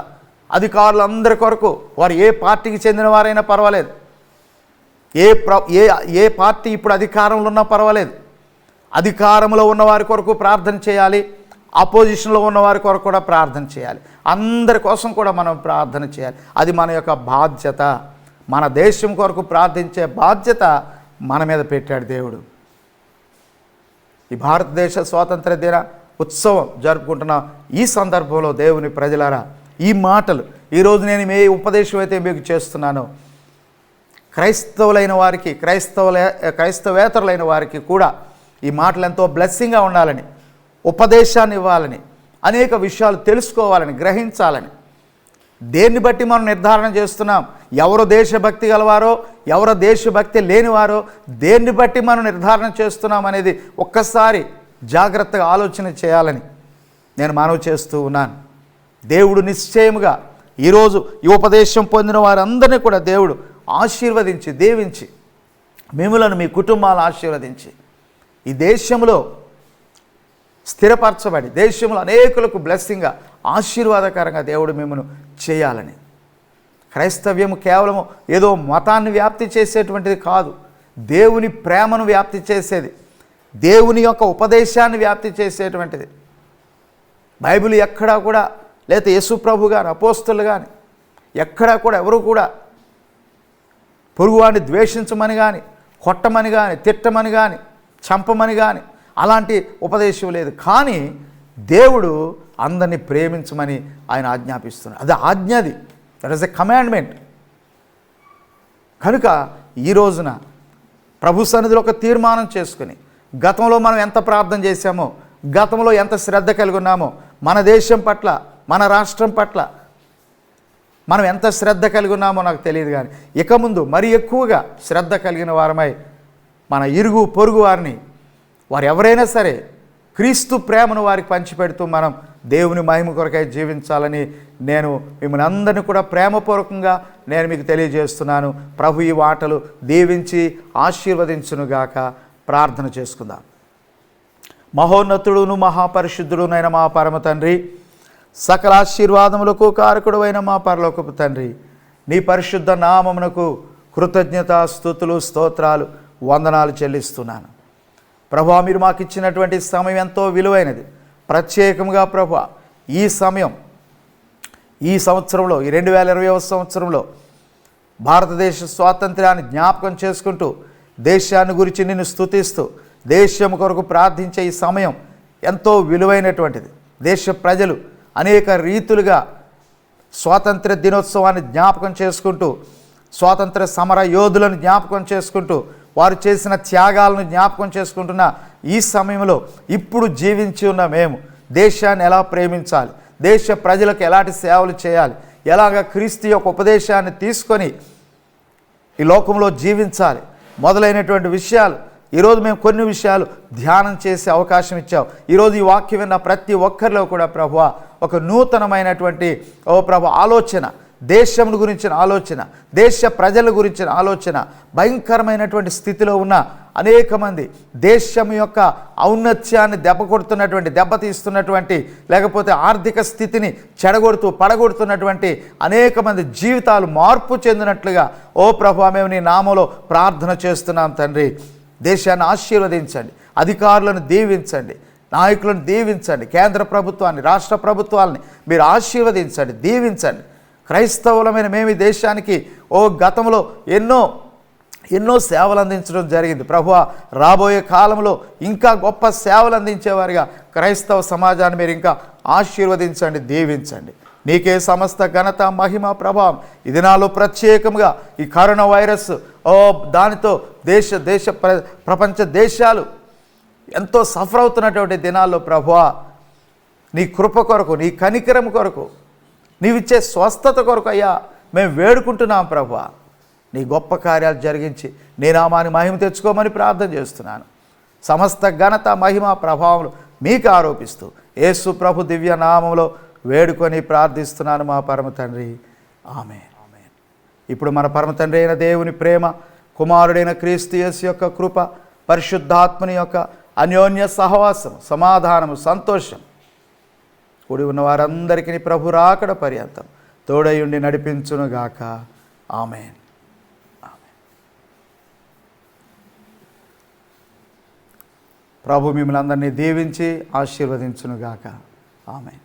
S1: అధికారులందరి కొరకు, వారు ఏ పార్టీకి చెందిన వారైనా పర్వాలేదు, ఏ పార్టీ ఇప్పుడు అధికారంలో ఉన్నా పర్వాలేదు, అధికారంలో ఉన్న వారి కొరకు ప్రార్థన చేయాలి, అపోజిషన్లో ఉన్న వారి కొరకు కూడా ప్రార్థన చేయాలి, అందరి కోసం కూడా మనం ప్రార్థన చేయాలి. అది మన యొక్క బాధ్యత. మన దేశం కొరకు ప్రార్థించే బాధ్యత మన మీద పెట్టాడు దేవుడు. ఈ భారతదేశ స్వాతంత్ర దిన ఉత్సవం జరుపుకుంటున్న ఈ సందర్భంలో దేవుని ప్రజలారా, ఈ మాటలు ఈరోజు నేను ఏ ఉపదేశం అయితే మీకు చేస్తున్నానో, క్రైస్తవులైన వారికి, క్రైస్తవేతరులైన వారికి కూడా ఈ మాటలు ఎంతో బ్లెస్సింగ్గా ఉండాలని, ఉపదేశాన్ని ఇవ్వాలని, అనేక విషయాలు తెలుసుకోవాలని, గ్రహించాలని. దేన్ని బట్టి మనం నిర్ధారణ చేస్తున్నాం ఎవరు దేశభక్తి గలవారో, ఎవరు దేశభక్తి లేనివారో, దేన్ని బట్టి మనం నిర్ధారణ చేస్తున్నాం అనేది ఒక్కసారి జాగ్రత్తగా ఆలోచన చేయాలని నేను మనవి చేస్తూ ఉన్నాను. దేవుడు నిశ్చయముగా ఈరోజు ఈ ఉపదేశం పొందిన వారందరినీ కూడా దేవుడు ఆశీర్వదించి, దీవించి, మిమ్ములను మీ కుటుంబాలను ఆశీర్వదించి, ఈ దేశంలో స్థిరపరచబడి దేశంలో అనేకులకు బ్లెస్సింగ్గా, ఆశీర్వాదకరంగా దేవుడు మిమ్మల్ని చేయాలని. క్రైస్తవ్యము కేవలము ఏదో మతాన్ని వ్యాప్తి చేసేటువంటిది కాదు, దేవుని ప్రేమను వ్యాప్తి చేసేది, దేవుని యొక్క ఉపదేశాన్ని వ్యాప్తి చేసేటువంటిది. బైబిల్ ఎక్కడా కూడా, లేకపోతే యేసు ప్రభు గారు, అపోస్తలులు కానీ ఎక్కడా కూడా ఎవరు కూడా పొరుగువాడిని ద్వేషించమని కానీ, కొట్టమని కానీ, తిట్టమని కానీ, చంపమని కానీ అలాంటి ఉపదేశం లేదు. కానీ దేవుడు అందరినీ ప్రేమించమని ఆయన ఆజ్ఞాపిస్తున్నాడు. అది ఆజ్ఞది, దట్ ఈస్ ఎ కమాండ్మెంట్. కనుక ఈ రోజున ప్రభు సన్నిధిలో ఒక తీర్మానం చేసుకుని, గతంలో మనం ఎంత ప్రార్థన చేశామో, గతంలో ఎంత శ్రద్ధ కలిగి ఉన్నామో, మన దేశం పట్ల, మన రాష్ట్రం పట్ల మనం ఎంత శ్రద్ధ కలిగి ఉన్నామో నాకు తెలియదు, కానీ ఇక ముందు మరి ఎక్కువగా శ్రద్ధ కలిగిన వారమై మన ఇరుగు పొరుగు వారిని, వారు ఎవరైనా సరే క్రీస్తు ప్రేమను వారికి పంచిపెడుతూ మనం దేవుని మహిమ కొరకై జీవించాలని నేను మిమ్మల్ని అందరినీ కూడా ప్రేమపూర్వకంగా నేను మీకు తెలియజేస్తున్నాను. ప్రభు ఈ మాటలు దీవించి ఆశీర్వదించునుగాక. ప్రార్థన చేసుకుందాం. మహోన్నతుడును మహాపరిశుద్ధుడునైన మా పరమ తండ్రి, సకల ఆశీర్వాదములకు కారకుడువైన మా పరలోకపు తండ్రి, నీ పరిశుద్ధ నామమునకు కృతజ్ఞత, స్తుతులు, స్తోత్రాలు, వందనాలు చెల్లిస్తున్నాను. ప్రభువా, మీరు మాకు ఇచ్చినటువంటి సమయం ఎంతో విలువైనది. ప్రత్యేకంగా ప్రభువా, ఈ సమయం, ఈ సంవత్సరంలో, ఈ 2020వ సంవత్సరంలో భారతదేశ స్వాతంత్ర్యాన్ని జ్ఞాపకం చేసుకుంటూ, దేశాన్ని గురించి నిన్ను స్తుతిస్తూ, దేశం కొరకు ప్రార్థించే ఈ సమయం ఎంతో విలువైనటువంటిది. దేశ ప్రజలు అనేక రీతులుగా స్వాతంత్ర దినోత్సవాన్ని జ్ఞాపకం చేసుకుంటూ, స్వాతంత్ర సమర యోధులను జ్ఞాపకం చేసుకుంటూ, వారు చేసిన త్యాగాలను జ్ఞాపకం చేసుకుంటున్న ఈ సమయంలో ఇప్పుడు జీవించి ఉన్న మేము దేశాన్ని ఎలా ప్రేమించాలి, దేశ ప్రజలకు ఎలాంటి సేవలు చేయాలి, ఎలాగ క్రీస్తు యొక్క ఉపదేశాన్ని తీసుకొని ఈ లోకంలో జీవించాలి మొదలైనటువంటి విషయాలు ఈరోజు మేము కొన్ని విషయాలు ధ్యానం చేసే అవకాశం ఇచ్చావు. ఈరోజు ఈ వాక్యం విన్న ప్రతి ఒక్కరిలో కూడా ప్రభువా ఒక నూతనమైనటువంటి ప్రభు ఆలోచన, దేశం గురించిన ఆలోచన, దేశ ప్రజల గురించిన ఆలోచన, భయంకరమైనటువంటి స్థితిలో ఉన్న అనేక మంది, దేశం యొక్క ఔన్నత్యాన్ని దెబ్బతీస్తున్నటువంటి, లేకపోతే ఆర్థిక స్థితిని పడగొడుతున్నటువంటి అనేక మంది జీవితాలు మార్పు చెందినట్లుగా ఓ ప్రభువా మేము నీ నామములో ప్రార్థన చేస్తున్నాం తండ్రి. దేశాన్ని ఆశీర్వదించండి, అధికారులను దీవించండి, నాయకులను దీవించండి, కేంద్ర ప్రభుత్వాన్ని, రాష్ట్ర ప్రభుత్వాలని మీరు ఆశీర్వదించండి, దీవించండి. క్రైస్తవులమైన మేము ఈ దేశానికి గతంలో ఎన్నో సేవలు అందించడం జరిగింది. ప్రభువా రాబోయే కాలంలో ఇంకా గొప్ప సేవలు అందించేవారిగా క్రైస్తవ సమాజాన్ని మీరు ఇంకా ఆశీర్వదించండి, దీవించండి. నీకే సమస్త ఘనత, మహిమ, ప్రభావం. ఈ దినాల్లో ప్రత్యేకంగా ఈ కరోనా వైరస్ దానితో ప్రపంచ దేశాలు ఎంతో సఫర్ అవుతున్నటువంటి దినాల్లో ప్రభువా నీ కృప కొరకు, నీ కనికరం కొరకు, నీవిచ్చే స్వస్థత కొరకు అయ్యా మేము వేడుకుంటున్నాం. ప్రభువా నీ గొప్ప కార్యాలు జరిగించి నీ నామాన్ని మహిమ తెచ్చుకోమని ప్రార్థన చేస్తున్నాను. సమస్త ఘనత, మహిమ, ప్రభావం మీకు ఆరోపిస్తూ యేసు ప్రభు దివ్య నామంలో వేడుకొని ప్రార్థిస్తున్నాను మా పరమ తండ్రి, ఆమేన్. ఇప్పుడు మన పరమ తండ్రి అయిన దేవుని ప్రేమ, కుమారుడైన క్రీస్తు యేసు యొక్క కృప, పరిశుద్ధాత్మని యొక్క అన్యోన్య సహవాసం, సమాధానము, సంతోషం కూడి ఉన్న వారందరికీ ప్రభు రాకడ పర్యంతం తోడయుండి నడిపించునుగాక. ఆమేన్. ప్రభు మిమ్మల్ని అందరినీ దీవించి ఆశీర్వదించునుగాక. ఆమేన్.